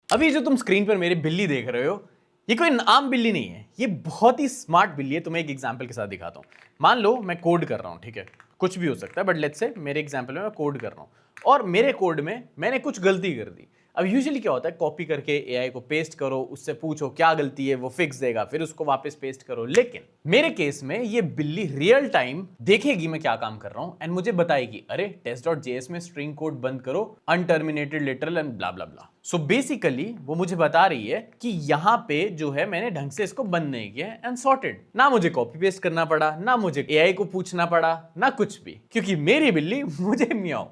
अभी जो तुम स्क्रीन पर मेरी बिल्ली देख रहे हो, ये कोई आम बिल्ली नहीं है, ये बहुत ही स्मार्ट बिल्ली है। तुम्हें एक एग्जांपल के साथ दिखाता हूँ। मान लो मैं कोड कर रहा हूँ, ठीक है, कुछ भी हो सकता है, बट लेट्स से मेरे एग्जांपल में मैं कोड कर रहा हूँ और मेरे कोड में मैंने कुछ गलती कर दी। अब यूजुअली क्या होता है, कॉपी करके एआई को पेस्ट करो, उससे पूछो क्या गलती है, वो फिक्स देगा, फिर उसको वापस पेस्ट करो। लेकिन मेरे केस में ये बिल्ली रियल टाइम देखेगी मैं क्या काम कर रहा हूं एंड मुझे बताएगी, अरे test.js में स्ट्रिंग कोड बंद करो, unterminated literal and blah blah blah. So basically वो मुझे बता रही है कि यहाँ पे जो है मैंने ढंग से इसको बंद नहीं किया एंड सॉर्टेड। ना मुझे कॉपी पेस्ट करना पड़ा, ना मुझे एआई को पूछना पड़ा, ना कुछ भी, क्योंकि मेरी बिल्ली मुझे मियाओ।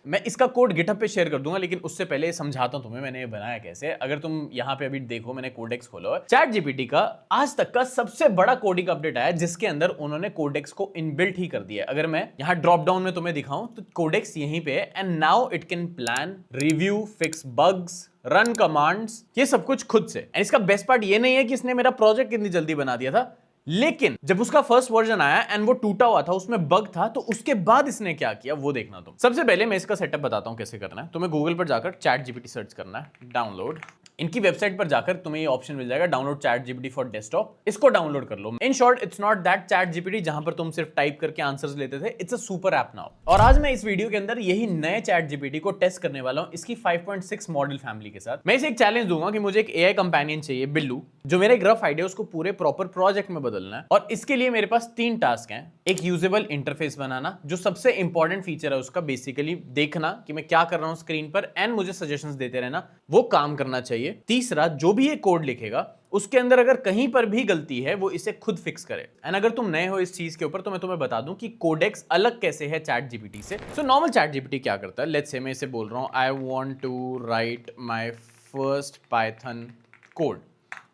मैं इसका कोड गिटहब पे शेयर कर दूंगा, लेकिन उससे पहले समझाता हूं तुम्हें मैंने ये बनाया कैसे। अगर तुम यहां पे अभी देखो, मैंने कोडेक्स खोला है। चैट जीपीटी का आज तक का सबसे बड़ा कोडिंग अपडेट आया जिसके अंदर उन्होंने कोडेक्स को इनबिल्ट ही कर दिया है। अगर मैं यहां ड्रॉप डाउन में तुम्हें दिखाऊं तो कोडेक्स यहीं पे है and now it can plan, review, fix bugs, run commands, ये सब कुछ खुद से। एंड इसका बेस्ट पार्ट ये नहीं है कि इसने मेरा प्रोजेक्ट कितनी जल्दी बना दिया था, लेकिन जब उसका फर्स्ट वर्जन आया एंड वो टूटा हुआ था, उसमें बग था, तो उसके बाद इसने क्या किया वो देखना तुम। सबसे पहले मैं इसका सेटअप बताता हूं कैसे करना है। तुम्हें गूगल पर जाकर चैट जीपीटी सर्च करना है, डाउनलोड। इनकी वेबसाइट पर जाकर तुम्हें ये ऑप्शन मिल जाएगा, download ChatGPT for desktop. इसको डाउनलोड कर लो। In short, it's not that ChatGPT जहां पर तुम सिर्फ टाइप करके आंसर्स लेते थे, it's a super app now. और आज मैं इस वीडियो के अंदर यही नए चैट जीपीटी को टेस्ट करने वाला हूं, इसकी 5.6 मॉडल फैमिली के साथ। मैं इसे एक चैलेंज दूंगा कि मुझे एक एआई कंपेनियन चाहिए, बिल्लू, जो मेरा एक रफ आइडिया उसको पूरे प्रॉपर प्रोजेक्ट में बदलना है। और इसके लिए मेरे पास 3 टास्क हैं। एक यूजेबल इंटरफेस बनाना, जो सबसे इंपॉर्टेंट फीचर है उसका, बेसिकली देखना कि मैं क्या कर रहा हूं स्क्रीन पर एंड मुझे सजेशंस देते रहना, वो काम करना चाहिए। तीसरा, जो भी ये कोड लिखेगा उसके अंदर अगर कहीं पर भी गलती है वो इसे खुद फिक्स करे। एंड अगर तुम नए हो इस चीज के ऊपर तो मैं तुम्हें बता दूं कि कोडेक्स अलग कैसे है चैट जीपीटी से। सो नॉर्मल चैट जीपीटी क्या करता है, लेट्स से मैं इसे बोल रहा हूं, I want to write my first Python code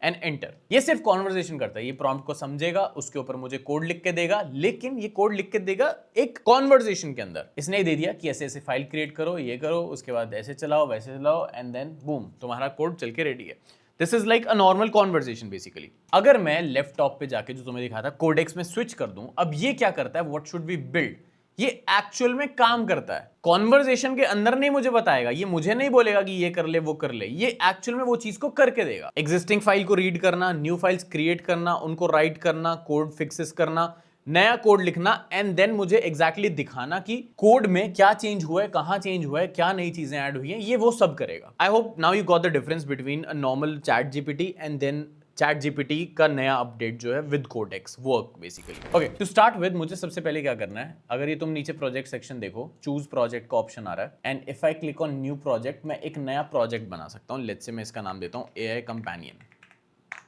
and enter. ये सिर्फ कॉन्वर्सेशन करता है, ये प्रॉम्प्ट को समझेगा, उसके ऊपर मुझे कोड लिख के देगा, लेकिन ये कोड लिख के देगा एक कॉन्वर्सेशन के अंदर। इसने दे दिया कि ऐसे ऐसे फाइल क्रिएट करो, ये करो, उसके बाद ऐसे चलाओ, वैसे चलाओ, एंड देन बूम, तुम्हारा कोड चल के रेडी है। This is like a normal conversation basically. अगर मैं लेफ्ट टॉप पे जाके जो तुम्हें दिखा था कोडेक्स में स्विच कर दूं, अब ये क्या करता है, व्हाट शुड वी बिल्ड, ये एक्चुअल में काम करता है। कॉन्वर्सेशन के अंदर नहीं मुझे बताएगा, ये मुझे नहीं बोलेगा कि ये कर ले वो कर ले, ये एक्चुअल में वो चीज को करके देगा। एग्जिस्टिंग फाइल को रीड करना, न्यू फाइल्स क्रिएट करना, उनको राइट करना, कोड फिक्सेस करना, नया कोड लिखना एंड देन मुझे एग्जैक्टली दिखाना कि कोड में क्या चेंज हुआ है, कहां चेंज हुआ है, क्या नई चीजें ऐड हुई हैं, ये वो सब करेगा। I hope now you got the difference between a normal ChatGPT and then ChatGPT का नया अपडेट जो है with Codex work basically. Okay, to start with मुझे सबसे पहले क्या करना है, अगर ये तुम नीचे प्रोजेक्ट सेक्शन देखो, चूज प्रोजेक्ट का ऑप्शन आ रहा है and if I click on new project, मैं एक नया प्रोजेक्ट बना सकता हूँ। लेट्स से मैं इसका नाम देता हूँ एआई कंपेनियन,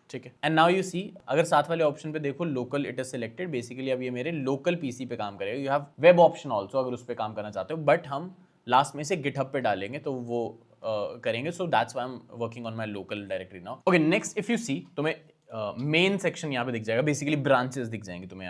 ठीक है। एंड नाउ यू सी, अगर साथ वाले ऑप्शन पे देखो, local it is selected, basically अब ये मेरे लोकल पीसी पे काम करेगा। You have web option also अगर उस पर काम करना चाहते हो, बट हम लास्ट में से गिटहब पे डालेंगे तो वो करेंगे। So that's why I am working on my local directory now. Okay, next if you see, तुम्हें मेन सेक्शन यहाँ पे दिख जाएगा, बेसिकली ब्रांचेस दिख जाएंगी तुम्हें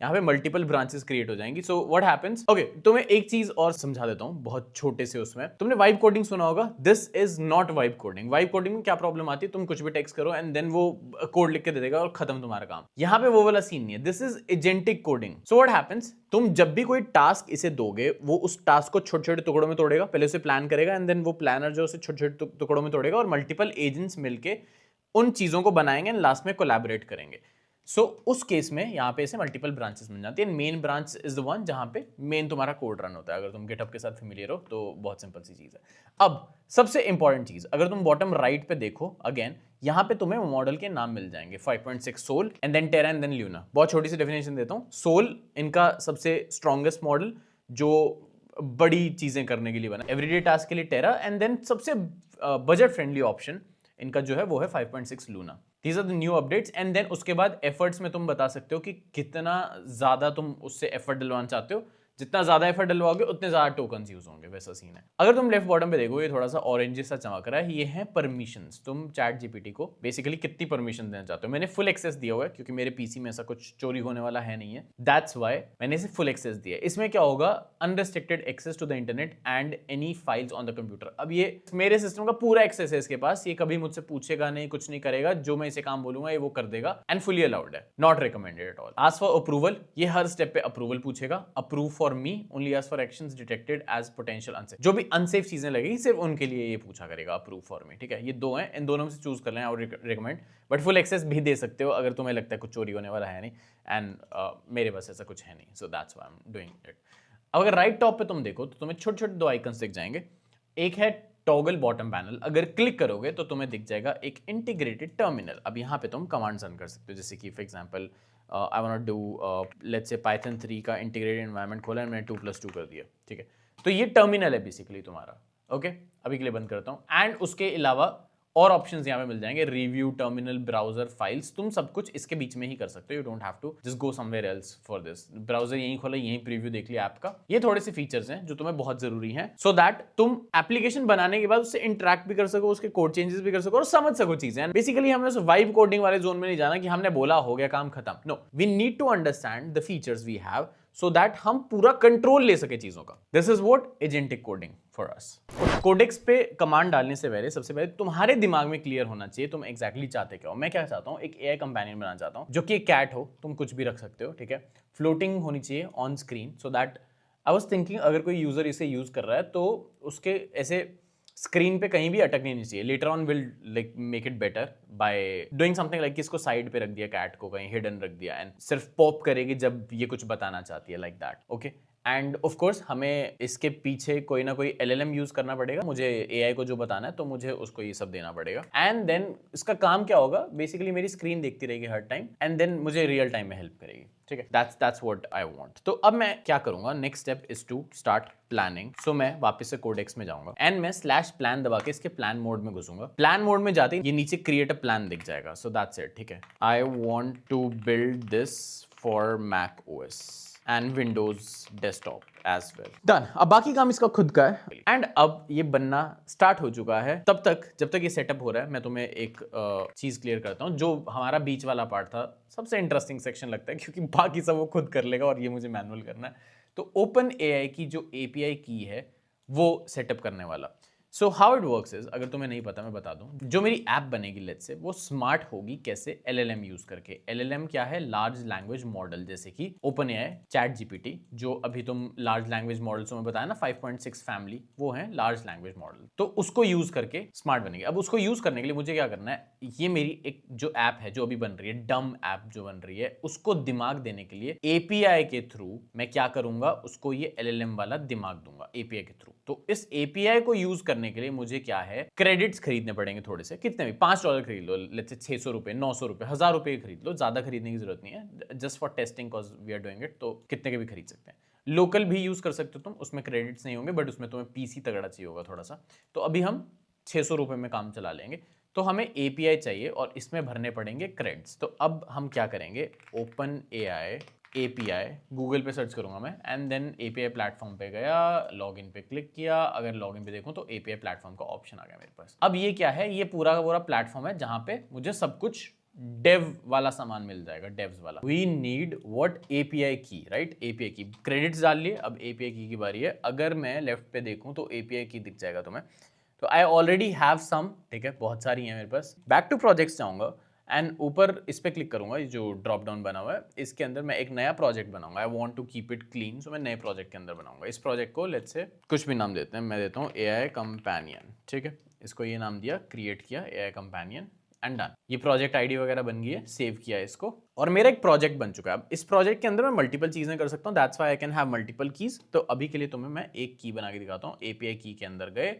यहाँ पे मल्टीपल ब्रांचेस क्रिएट हो जाएंगी। सो व्हाट हैपेंस, ओके, तुम्हें एक चीज और समझा देता हूँ बहुत छोटे से उसमें। तुमने वाइब कोडिंग सुना होगा, this is not vibe coding. Vibe coding में क्या प्रॉब्लम आती है, तुम कुछ भी टेक्स्ट करो एंड देन वो कोड लिख के दे देगा और खत्म तुम्हारा काम। यहाँ पे वो वाला सीन नहीं है, this is agentic coding. So what happens, तुम जब भी कोई टास्क इसे दोगे, वो उस टास्क को छोटे छोटे टुकड़ों में तोड़ेगा, पहले उसे प्लान करेगा एंड देन वो प्लानर जो उसे छोटे छोटे टुकड़ों में तोड़ेगा और मल्टीपल एजेंट्स मिलके उन चीजों को बनाएंगे एंड लास्ट में कोलैबोरेट करेंगे। सो उस केस में यहाँ पे इसे मल्टीपल ब्रांचेस मिल जाती है। Main branch is the one जहां पे मेन तुम्हारा कोड रन होता है। अगर तुम गिटहब के साथ फेमिलियर हो तो बहुत सिंपल सी चीज है। अब सबसे इंपॉर्टेंट चीज, अगर तुम बॉटम राइट पे देखो, अगेन यहाँ पे तुम्हें मॉडल के नाम मिल जाएंगे, 5.6 Sol and then Terra and then Luna. बहुत छोटी सी डेफिनेशन देता हूँ। सोल इनका सबसे स्ट्रॉन्गेस्ट मॉडल जो बड़ी चीजें करने के लिए बना, एवरीडे टास्क के लिए टेरा, एंड देन सबसे बजट फ्रेंडली ऑप्शन इनका जो है वो है 5.6 Luna. These are the new updates and then उसके बाद एफर्ट्स में तुम बता सकते हो कि कितना ज्यादा तुम उससे एफर्ट डलवाना चाहते हो। जितना ज्यादा एफर्ट डलवाओगे उतने ज्यादा टोकन्स यूज होंगे, वैसा सीन है। अगर तुम लेफ्ट बॉटम पे देखो, ये थोड़ा सा ऑरेंज सा चमक रहा है, ये है परमिशंस। तुम चैट जीपीटी को बेसिकली कितनी परमिशन देना चाहते हो। मैंने फुल एक्सेस दिया हुआ है क्योंकि मेरे पीसी में ऐसा कुछ चोरी होने वाला है नहीं है, दैट्स व्हाई मैंने इसे फुल एक्सेस दिया है। इसमें क्या होगा, unrestricted access to the internet and any files on the computer. अब ये मेरे सिस्टम का पूरा एक्सेस है इसके पास, ये कभी मुझसे पूछेगा नहीं, कुछ नहीं करेगा, जो मैं इसे काम बोलूंगा ये वो कर देगा एंड फुली अलाउड है, not recommended at all. Ask for approval, ये हर स्टेप पे अप्रूवल पूछेगा, approve for for me only ask for actions detected as potential unsafe. जो भी अनसेफ चीजें लगेगी सिर्फ उनके लिए ये पूछा करेगा अप्रूव फॉर मी, ठीक है। ये दो हैं, इन दोनों में से चूज कर लें और रिकमेंड, बट फुल एक्सेस भी दे सकते हो अगर तुम्हें लगता है कुछ चोरी होने वाला है नहीं, एंड मेरे पास ऐसा कुछ है नहीं, सो that's why I am doing it. अगर राइट टॉप पे तुम देखो तो तुम्हें छोटे छोटे दो आइकन्स दिख जाएंगे। एक है टॉगल बॉटम पैनल, अगर क्लिक करोगे तो तुम्हें दिख जाएगा एक इंटीग्रेटेड टर्मिनल। अब यहाँ पे तुम कमांड्स रन कर सकते हो, जैसे कि for example I want to do let's say Python 3 का इंटीग्रेटेड एनवायरनमेंट खोला है, मैंने 2+2 कर दिया, ठीक है। तो ये टर्मिनल है बेसिकली तुम्हारा, ओके। अभी के लिए बंद करता हूँ। एंड उसके अलावा और ऑप्शंस यहाँ पे मिल जाएंगे, रिव्यू, टर्मिनल, ब्राउजर, फाइल्स, तुम सब कुछ इसके बीच में ही कर सकते हो। You don't have to just go somewhere else for this. Browser यहीं खोला, यहीं प्रीव्यू देख लिया ऐप का। ये थोड़े से फीचर्स हैं जो तुम्हें बहुत जरूरी हैं, सो दैट तुम एप्लीकेशन बनाने के बाद उससे इंटरेक्ट भी कर सको, उसके कोड चेंजेस भी कर सको और समझ सको चीजें। बेसिकली हमने उस वाइब कोडिंग वाले जोन में नहीं जाना कि हमने बोला हो गया काम खत्म। No, we need to understand the features we have so that हम पूरा कंट्रोल ले सके चीजों का। This is what agentic coding for us. Codex पे कमांड डालने से पहले सबसे पहले तुम्हारे दिमाग में क्लियर होना चाहिए तुम एग्जैक्टली चाहते क्या हो। मैं क्या चाहता हूँ, एक एआई कंपेनियन बनाना चाहता हूँ जो कि एक कैट हो, तुम कुछ भी रख सकते हो, ठीक है। फ्लोटिंग होनी चाहिए on screen, so that I was thinking अगर कोई यूजर इसे यूज कर रहा है तो उसके ऐसे स्क्रीन पे कहीं भी अटकनी नहीं चाहिए। Later on will like make it better by doing something like इसको साइड पे रख दिया, कैट को कहीं हिडन रख दिया, एंड सिर्फ पॉप करेगी जब ये कुछ बताना चाहती है, like that, okay. End of course हमें इसके पीछे कोई ना कोई LLM यूज करना पड़ेगा। मुझे AI को जो बताना है तो मुझे उसको ये सब देना पड़ेगा। एंड देन इसका काम क्या होगा, बेसिकली मेरी स्क्रीन देखती रहेगी हर टाइम एंड देन मुझे रियल टाइम में हेल्प करेगी, ठीक है। That's what I want. तो अब मैं क्या करूंगा, next step is to start planning. So मैं वापस से कोडेक्स में जाऊंगा एंड मैं /plan दबा के इसके प्लान मोड में घुसूंगा। प्लान मोड में जाते ही ये नीचे क्रिएट अ प्लान दिख जाएगा, सो दैट्स इट, ठीक है। I want to build this for Mac OS and Windows desktop as well. Done. अब बाकी काम इसका खुद का है एंड अब ये बनना स्टार्ट हो चुका है। तब तक जब तक ये सेटअप हो रहा है मैं तुम्हें एक चीज क्लियर करता हूँ। जो हमारा बीच वाला पार्ट था सबसे इंटरेस्टिंग सेक्शन लगता है क्योंकि बाकी सब वो खुद कर लेगा और ये मुझे मैनुअल करना है। तो ओपन AI की जो API की है वो सेटअप करने वाला। So how it works is, अगर तुम्हें नहीं पता मैं बता दूं, जो मेरी ऐप बनेगी लेट्स से वो स्मार्ट होगी कैसे, LLM यूज करके। LLM क्या है, लार्ज लैंग्वेज मॉडल, जैसे कि OpenAI, ChatGPT, जो अभी तुम लार्ज लैंग्वेज मॉडल्स में बताया ना 5.6 फैमिली, वो है लार्ज लैंग्वेज मॉडल। तो उसको यूज करके स्मार्ट बनेगी। अब उसको यूज करने के लिए मुझे क्या करना है, ये मेरी एक जो ऐप है जो अभी बन रही है, डम ऐप जो बन रही है, उसको दिमाग देने के लिए API के थ्रू मैं क्या करूंगा, उसको ये LLM वाला दिमाग दूंगा API के थ्रू। तो इस API को यूज करने के लिए मुझे क्या है, क्रेडिट्स खरीदने पड़ेंगे थोड़े से, कितने भी, $5 खरीद लो, लेट्स से 600 रुपए, 900 रुपए, 1000 रुपए खरीद लो, ज्यादा खरीदने की जरूरत नहीं है, just for testing cause we are doing it. तो कितने के भी खरीद सकते हैं। लोकल भी यूज कर सकते हो तुम, उसमें क्रेडिट्स नहीं होंगे बट उसमें तुम्हें PC तगड़ा चाहिए होगा थोड़ा सा। तो अभी हम 600 रुपए में काम चला लेंगे। तो हमें API चाहिए और इसमें भरने पड़ेंगे क्रेडिट्स। तो अब हम क्या करेंगे, OpenAI API गूगल पे सर्च करूंगा मैं एंड देन API प्लेटफॉर्म पे गया, लॉगिन पे क्लिक किया। अगर लॉगिन पे देखूं तो API प्लेटफॉर्म का ऑप्शन आ गया मेरे पास। अब ये क्या है, ये पूरा का पूरा प्लेटफॉर्म है जहां पे मुझे सब कुछ डेव वाला सामान मिल जाएगा, डेव्स वाला। वी नीड व्हाट, API की, राइट। API की क्रेडिट्स डाल लिए, अब API की बारी है। अगर मैं लेफ्ट पे देखूं तो API की दिख जाएगा तुम्हें। तो आई ऑलरेडी हैव सम, ठीक है, बहुत सारी हैं मेरे पास। बैक टू प्रोजेक्ट्स जाऊंगा एंड ऊपर इस पे क्लिक करूंगा, ये जो ड्रॉप डाउन बना हुआ है इसके अंदर मैं एक नया प्रोजेक्ट बनाऊंगा। I want to keep it clean, so मैं नए प्रोजेक्ट के अंदर बनाऊंगा। इस प्रोजेक्ट को लेट्स से कुछ भी नाम देते हैं, मैं देता हूँ AI कंपेनियन, ठीक है। इसको ये नाम दिया, क्रिएट किया AI कंपेनियन एंड डन। ये प्रोजेक्ट ID वगैरह बन गई है, सेव किया इसको और मेरा एक प्रोजेक्ट बन चुका है। अब इस प्रोजेक्ट के अंदर मैं मल्टीपल चीजें कर सकता हूँ, that's why I can have multiple keys. तो अभी के लिए तुम्हें मैं एक की बना के दिखाता हूँ। API की के अंदर गए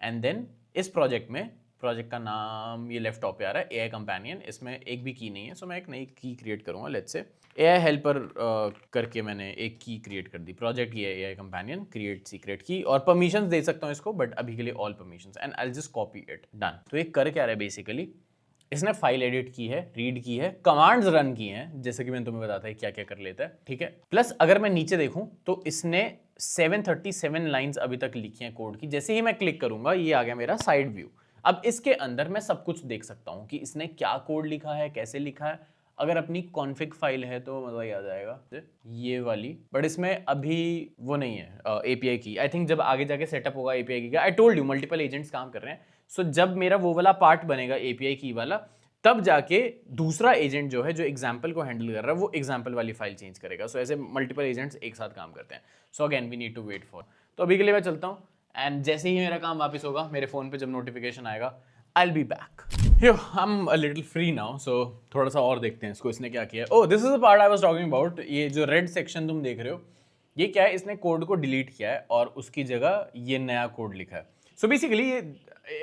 एंड देन इस प्रोजेक्ट में, प्रोजेक्ट का नाम ये लेफ्ट टॉप पे आ रहा है, AI कंपेनियन। इसमें एक भी की नहीं है, सो मैं एक नई की क्रिएट करूंगा। लेट्स से AI हेल्पर करके मैंने एक की क्रिएट कर दी। प्रोजेक्ट ये AI कंपेनियन, क्रिएट सीक्रेट की, और परमिशंस दे सकता हूँ इसको बट अभी के लिए all permissions and I just copy it, done. तो ये कर क्या रहा है बेसिकली, इसने फाइल एडिट की है, रीड की है, कमांड्स रन की हैं, जैसे कि मैंने तुम्हें बताया क्या क्या कर लेता है, ठीक है। प्लस अगर मैं नीचे देखूं तो इसने 737 लाइंस अभी तक लिखी हैं कोड की। जैसे ही मैं क्लिक करूंगा ये आ गया मेरा साइड व्यू। अब इसके अंदर मैं सब कुछ देख सकता हूं कि इसने क्या कोड लिखा है, कैसे लिखा है। अगर अपनी कॉन्फ़िग फाइल है तो मजा ही आ जाएगा, ये वाली, बट इसमें अभी वो नहीं है API की। आई थिंक जब आगे जाके सेटअप होगा API की का, आई टोल्ड यू मल्टीपल एजेंट्स काम कर रहे हैं। सो जब मेरा वो वाला पार्ट बनेगा API की वाला, तब जाके दूसरा एजेंट जो है जो एग्जाम्पल को हैंडल कर रहा है वो एग्जाम्पल वाली फाइल चेंज करेगा। सो ऐसे मल्टीपल एजेंट्स एक साथ काम करते हैं। So again we need to wait for. तो अभी के लिए मैं चलता हूँ एंड जैसे ही मेरा काम वापस होगा मेरे फोन पे जब नोटिफिकेशन आएगा I'll be back. Yo, I'm a little free now, so थोड़ा सा और देखते हैं इसको इसने क्या किया। Oh, this is the part I was talking about. ये जो रेड सेक्शन तुम देख रहे हो ये क्या है, इसने कोड को डिलीट किया है और उसकी जगह ये नया कोड लिखा है। सो बेसिकली ये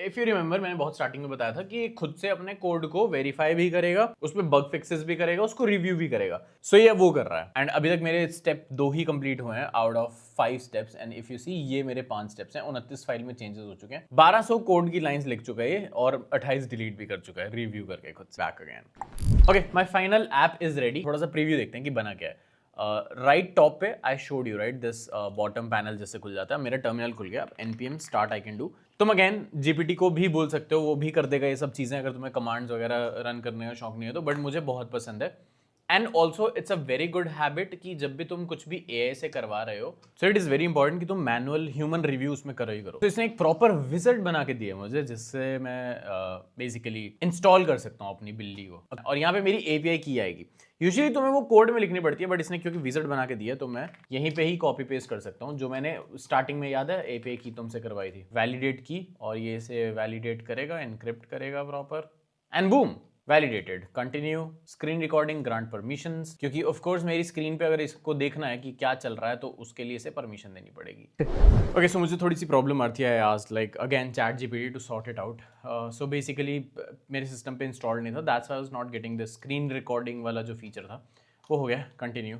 इफ यू रिमेंबर मैंने बहुत स्टार्टिंग में बताया था कि ये खुद से अपने कोड को वेरीफाई भी करेगा, उसमें बग फिक्सेस भी करेगा, उसको रिव्यू भी करेगा। सो ये वो कर रहा है एंड अभी तक मेरे स्टेप 2 ही कंप्लीट हुए हैं out of 5 steps and if you see ये मेरे 5 स्टेप्स हैं। 29 फाइल में चेंजेस हो चुके हैं, 1200 कोड की लाइंस लिख चुका है ये और 28 डिलीट भी कर चुका है रिव्यू करके खुद से। Back again. Okay, my final app is ready. थोड़ा सा प्रीव्यू देखते हैं कि बना क्या है। राइट टॉप पे I showed you right this bottom panel जैसे खुल जाता है, मेरा टर्मिनल खुल गया। npm start I can do। तुम अगेन जीपीटी को भी बोल सकते हो, वो भी कर देगा ये सब चीज़ें अगर तुम्हें कमांड्स वगैरह रन करने का शौक नहीं है तो, बट मुझे बहुत पसंद है। And also it's a very good habit कि जब भी तुम कुछ भी AI से करवा रहे हो so it is very important कि तुम मैनुअल ह्यूमन रिव्यू उसमें करो ही करो। तो इसने एक प्रॉपर विजिट बना के दिया मुझे जिससे मैं बेसिकली इंस्टॉल कर सकता हूँ अपनी बिल्ली को और यहाँ पे मेरी API की आएगी। यूजुअली तुम्हें वो कोड में लिखनी पड़ती है बट इसने क्योंकि विजिट बना के दिया तो मैं यहीं पे ही कॉपी पेस्ट कर सकता हूँ। जो मैंने स्टार्टिंग में याद है API की तुमसे करवाई थी, वैलिडेट की, और ये से वैलिडेट करेगा, एनक्रिप्ट करेगा proper and boom validated. Continue screen recording, grant permissions, क्योंकि ऑफ कोर्स मेरी स्क्रीन पे अगर इसको देखना है कि क्या चल रहा है तो उसके लिए इसे परमिशन देनी पड़ेगी। ओके, सो मुझे थोड़ी सी प्रॉब्लम आती है ask like again ChatGPT to sort it out. So basically मेरे सिस्टम पे इंस्टॉल नहीं था, that's why I was not getting the screen recording वाला जो फीचर था वो हो गया। कंटिन्यू।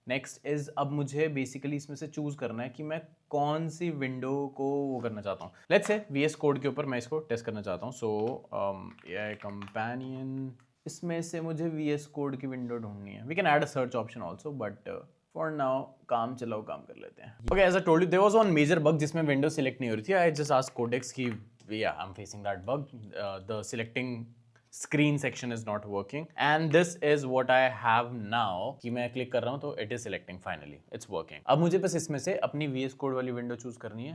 नेक्स्ट इज अब मुझे बेसिकली इसमें से चूज करना है कि मैं कौन सी विंडो को वो करना चाहता हूँ। लेट्स से VS कोड के ऊपर मैं इसको टेस्ट करना चाहता हूँ। सो AI कंपेनियन, इसमें से मुझे VS कोड की विंडो ढूंढनी है। We can add a search option also but for now काम चलाओ काम कर लेते हैं। Okay, as I told you there was one major bug जिसमें विंडो सिलेक्ट नहीं हो रही थी। आई जस्ट आस्क्ड कोडेक्स की या I am facing that bug, the selecting screen section is not working and this is what I have now कि मैं click कर रहा हूँ तो it is selecting, finally it's working. अब मुझे बस इसमें से अपनी VS कोड वाली विंडो चूज करनी है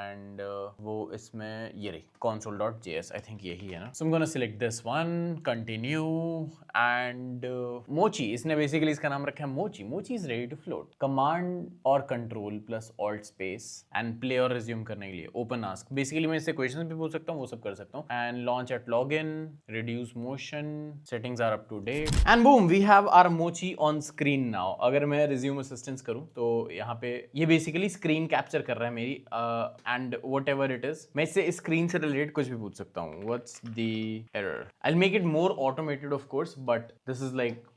एंड वो इसमें ये रही console.js, आई थिंक यही है ना। So I am gonna select this one, continue and Mochi, इसने बेसिकली इसका नाम रखा है Mochi. Mochi is ready to float. Command और control plus alt space and play और रिज्यूम करने के लिए ओपन आस्क, बेसिकली मैं इससे क्वेश्चंस भी पूछ सकता हूँ, वो सब कर सकता हूँ। And launch eight login, reduce motion, settings are up to date and boom we have our mochi on screen now। अगर मैं resume assistance करूं तो यहाँ पे ये basically screen capture कर रहा है मेरी and whatever it is मैं इससे screen से related कुछ भी पूछ सकता हूँ। What's the error? I'll make it more automated of course but this is like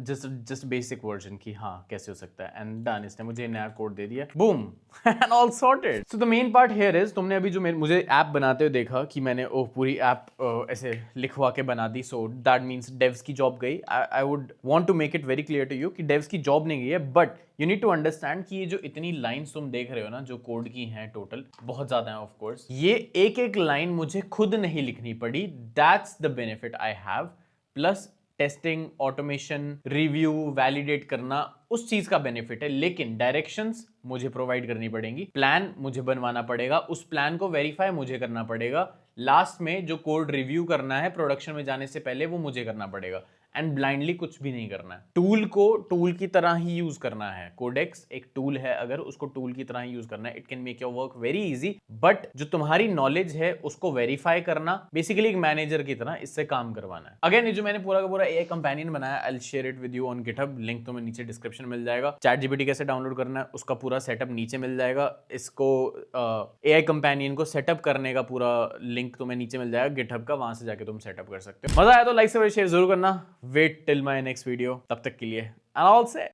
just basic version कि हाँ कैसे हो सकता है and done। इसने मुझे नया कोड दे दिया, boom and all sorted। So the main part here is तुमने अभी जो मुझे ऐप बनाते हुए देखा कि मैंने पूरी ऐप ऐसे लिखवा के बना दी, so that means devs की जॉब गई। I would want to make it very clear to you कि devs की जॉब नहीं गई है but you need to understand कि ये जो इतनी लाइन्स तुम देख रहे हो ना जो कोड की हैं टोटल बहुत ज्यादा है ऑफ कोर्स, ये एक एक लाइन मुझे खुद नहीं लिखनी पड़ी। That's the benefit I have plus testing, automation, review, validate करना उस चीज का बेनिफिट है, लेकिन डायरेक्शंस मुझे प्रोवाइड करनी पड़ेंगी, प्लान मुझे बनवाना पड़ेगा, उस प्लान को वेरीफाई मुझे करना पड़ेगा, लास्ट में जो कोड रिव्यू करना है प्रोडक्शन में जाने से पहले वो मुझे करना पड़ेगा एंड ब्लाइंडली कुछ भी नहीं करना है। टूल को टूल की तरह ही यूज करना है। कोडेक्स एक टूल है, अगर उसको टूल की तरह ही यूज करना है, it can make your work very easy. But जो तुम्हारी नॉलेज है उसको वेरीफाई करना, बेसिकली एक मैनेजर की तरह इससे काम करवाना है। अगेन ये जो मैंने पूरा का पूरा AI कंपेनियन बनाया, I will share it with you on GitHub, link तुम्हें नीचे डिस्क्रिप्शन में मिल जाएगा। ChatGPT कैसे डाउनलोड करना है उसका पूरा सेटअप नीचे मिल जाएगा। इसको AI कंपेनियन को सेटअप करने का पूरा लिंक तुम्हें नीचे मिल जाएगा गिटहब का, वहां से जाके तुम सेटअप कर सकते हो। मजा आया तो लाइक से शेयर जरूर करना। Wait till my next video, तब तक के लिए and all set।